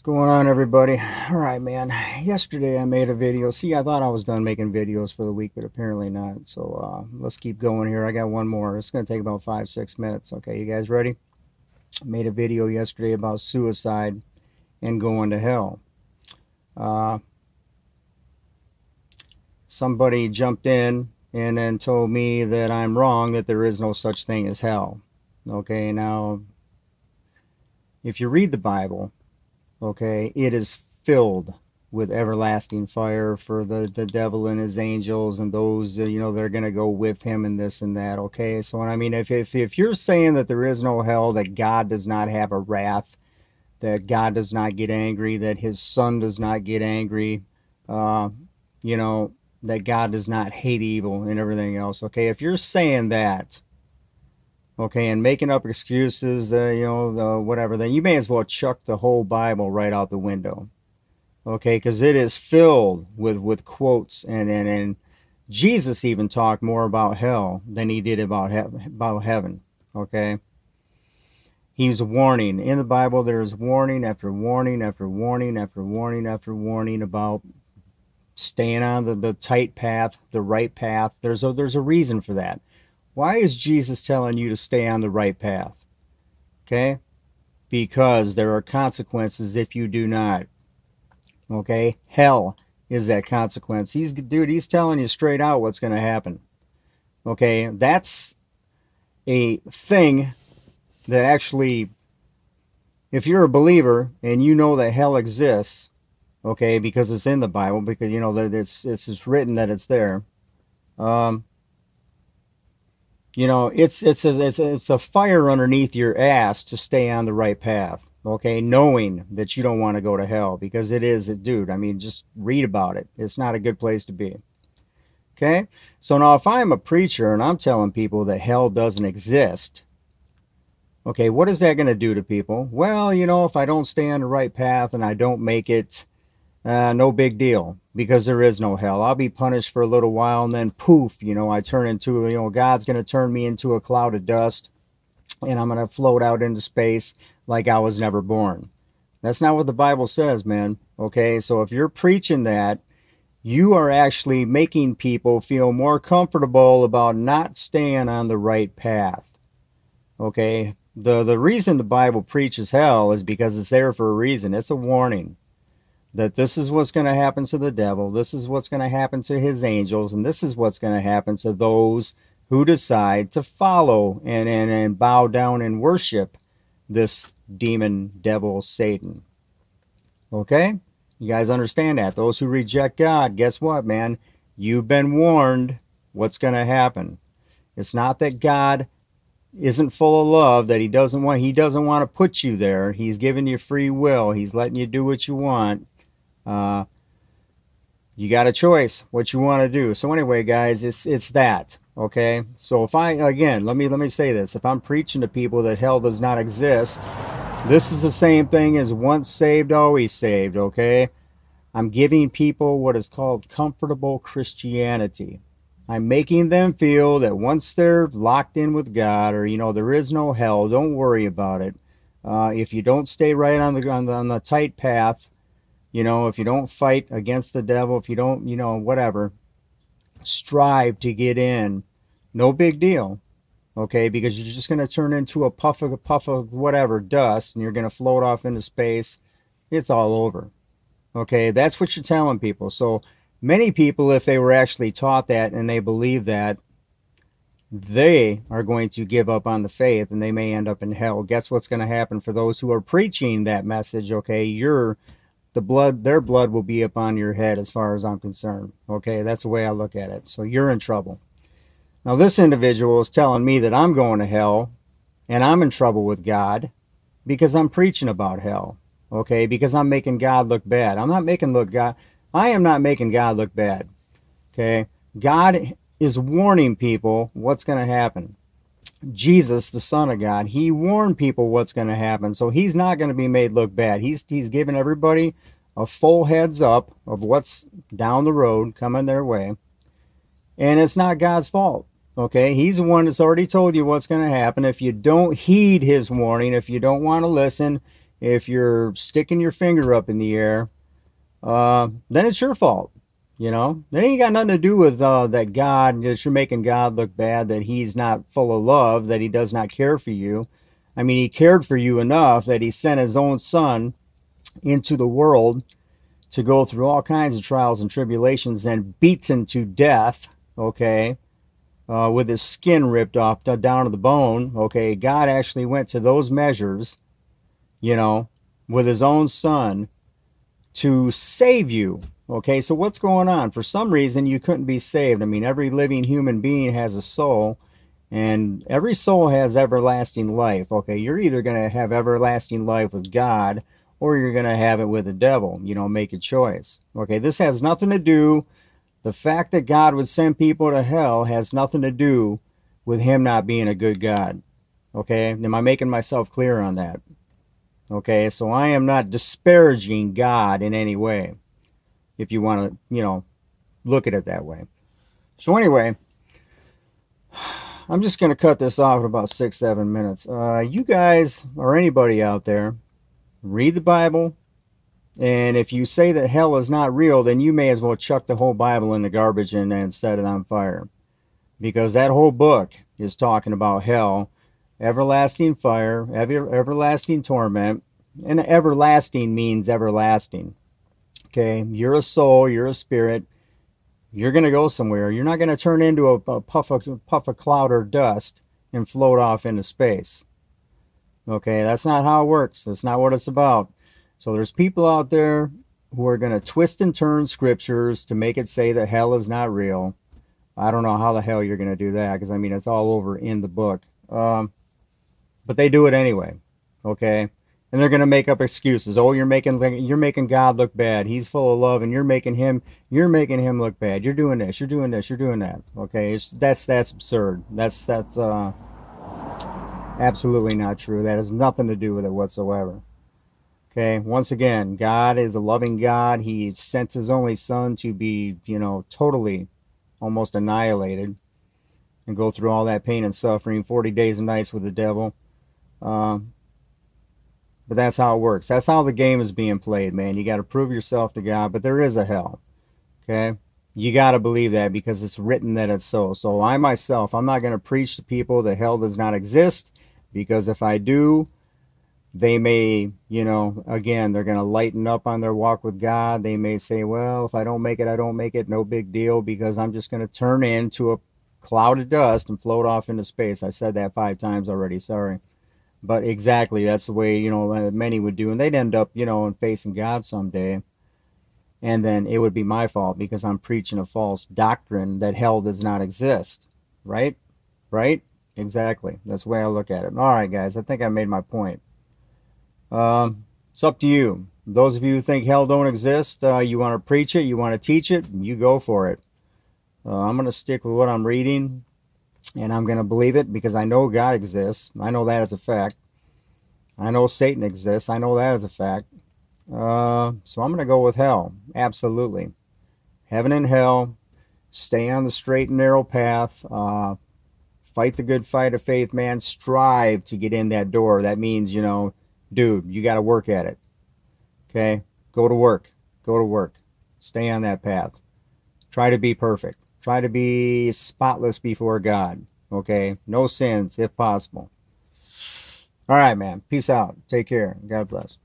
What's going on, everybody? All right, man. Yesterday I made a video. See, I thought I was done making videos for the week, but apparently not. So let's keep going here. I got one more. It's going to take about 5, 6 minutes. Okay, you guys ready? I made a video yesterday about suicide and going to hell. Uh, Somebody jumped in and then told me that I'm wrong, that there is no such thing as hell. Okay, now, if you read the Bible, okay, it is filled with everlasting fire for the devil and his angels and those they're going to go with him and this and that. Okay, so I mean, if you're saying that there is no hell, that God does not have a wrath, that God does not get angry, that his son does not get angry, uh you know that God does not hate evil and everything else, okay, if you're saying that, okay, and making up excuses, whatever, then you may as well chuck the whole Bible right out the window. Okay, because it is filled with quotes, and Jesus even talked more about hell than he did about heaven. Okay, he's warning in the Bible. There's warning after warning after warning after warning after warning about staying on the tight path, the right path. There's a reason for that. Why is Jesus telling you to stay on the right path? Okay, because there are consequences if you do not. Okay, hell is that consequence. He's telling you straight out what's going to happen. Okay, that's a thing that actually, if you're a believer and you know that hell exists, okay, because it's in the Bible, because you know that it's written that it's there. It's a fire underneath your ass to stay on the right path. Okay, knowing that you don't want to go to hell, because it is, dude. I mean, just read about it. It's not a good place to be. Okay, so now if I'm a preacher and I'm telling people that hell doesn't exist, okay, what is that going to do to people? Well, if I don't stay on the right path and I don't make it, no big deal, because there is no hell. I'll be punished for a little while, and then poof, I turn into, God's going to turn me into a cloud of dust, and I'm going to float out into space like I was never born. That's not what the Bible says, man. Okay, so if you're preaching that, you are actually making people feel more comfortable about not staying on the right path. Okay, the reason the Bible preaches hell is because it's there for a reason. It's a warning that this is what's going to happen to the devil, this is what's going to happen to his angels, and this is what's going to happen to those who decide to follow and bow down and worship this demon, devil, Satan. Okay? You guys understand that? Those who reject God, guess what, man? You've been warned what's going to happen. It's not that God isn't full of love, that he doesn't want to put you there. He's giving you free will. He's letting you do what you want. You got a choice what you want to do. So anyway, guys, it's that. Okay, so if I, again, let me say this: if I'm preaching to people that hell does not exist, this is the same thing as once saved, always saved. Okay, I'm giving people what is called comfortable Christianity. I'm making them feel that once they're locked in with God, or there is no hell, don't worry about it. If you don't stay right on the tight path, if you don't fight against the devil, if you don't, whatever, strive to get in, no big deal. Okay, because you're just going to turn into a puff of whatever dust, and you're going to float off into space. It's all over. Okay, that's what you're telling people. So many people, if they were actually taught that and they believe that, they are going to give up on the faith and they may end up in hell. Guess what's going to happen for those who are preaching that message? Okay, their blood will be upon your head, as far as I'm concerned. Okay, that's the way I look at it. So you're in trouble. Now this individual is telling me that I'm going to hell and I'm in trouble with God because I'm preaching about hell. Okay, because I'm making God look bad. I am not making God look bad. Okay, God is warning people what's going to happen. Jesus, the Son of God, he warned people what's going to happen. So he's not going to be made look bad. He's giving everybody a full heads up of what's down the road coming their way. And it's not God's fault. Okay, he's the one that's already told you what's going to happen. If you don't heed his warning, if you don't want to listen, if you're sticking your finger up in the air, then it's your fault. You know, that ain't got nothing to do with that God, that you're making God look bad, that he's not full of love, that he does not care for you. I mean, he cared for you enough that he sent his own son into the world to go through all kinds of trials and tribulations and beaten to death, okay, with his skin ripped off down to the bone, okay. God actually went to those measures, you know, with his own son to save you. Okay, so what's going on? For some reason, you couldn't be saved. I mean, every living human being has a soul, and every soul has everlasting life. Okay, you're either going to have everlasting life with God, or you're going to have it with the devil. You know, make a choice. Okay, this has nothing to do, the fact that God would send people to hell has nothing to do with him not being a good God. Okay, am I making myself clear on that? Okay, so I am not disparaging God in any way, if you want to, you know, look at it that way. So anyway, I'm just going to cut this off in about 6-7 minutes. You guys, or anybody out there, read the Bible, and if you say that hell is not real, then you may as well chuck the whole Bible in the garbage and set it on fire. Because that whole book is talking about hell, everlasting fire, everlasting torment, and everlasting means everlasting. Okay, you're a soul, you're a spirit, you're going to go somewhere. You're not going to turn into a puff of cloud or dust and float off into space. Okay, that's not how it works. That's not what it's about. So there's people out there who are going to twist and turn scriptures to make it say that hell is not real. I don't know how the hell you're going to do that, because I mean, it's all over in the book. But they do it anyway. Okay, and they're going to make up excuses. Oh, you're making God look bad. He's full of love, and you're making him look bad. You're doing this. You're doing this. You're doing that. Okay, that's absurd. That's absolutely not true. That has nothing to do with it whatsoever. Okay, once again, God is a loving God. He sent his only son to be, you know, totally almost annihilated and go through all that pain and suffering, 40 days and nights with the devil. But that's how it works. That's how the game is being played, man. You got to prove yourself to God, but there is a hell. Okay? You got to believe that, because it's written that it's so. So I myself, I'm not going to preach to people that hell does not exist, because if I do, they may, you know, again, they're going to lighten up on their walk with God. They may say, well, if I don't make it, I don't make it. No big deal, because I'm just going to turn into a cloud of dust and float off into space. I said that 5 times already. Sorry. But exactly, that's the way, you know, many would do. And they'd end up, you know, facing God someday. And then it would be my fault, because I'm preaching a false doctrine that hell does not exist. Right? Right? Exactly. That's the way I look at it. All right, guys, I think I made my point. It's up to you. Those of you who think hell don't exist, you want to preach it, you want to teach it, you go for it. I'm going to stick with what I'm reading, and I'm going to believe it, because I know God exists. I know that as a fact. I know Satan exists. I know that as a fact. So I'm going to go with hell. Absolutely. Heaven and hell. Stay on the straight and narrow path. Fight the good fight of faith, man. Strive to get in that door. That means, you know, dude, you got to work at it. Okay? Go to work. Go to work. Stay on that path. Try to be perfect. Try to be spotless before God. Okay? No sins, if possible. All right, man. Peace out. Take care. God bless.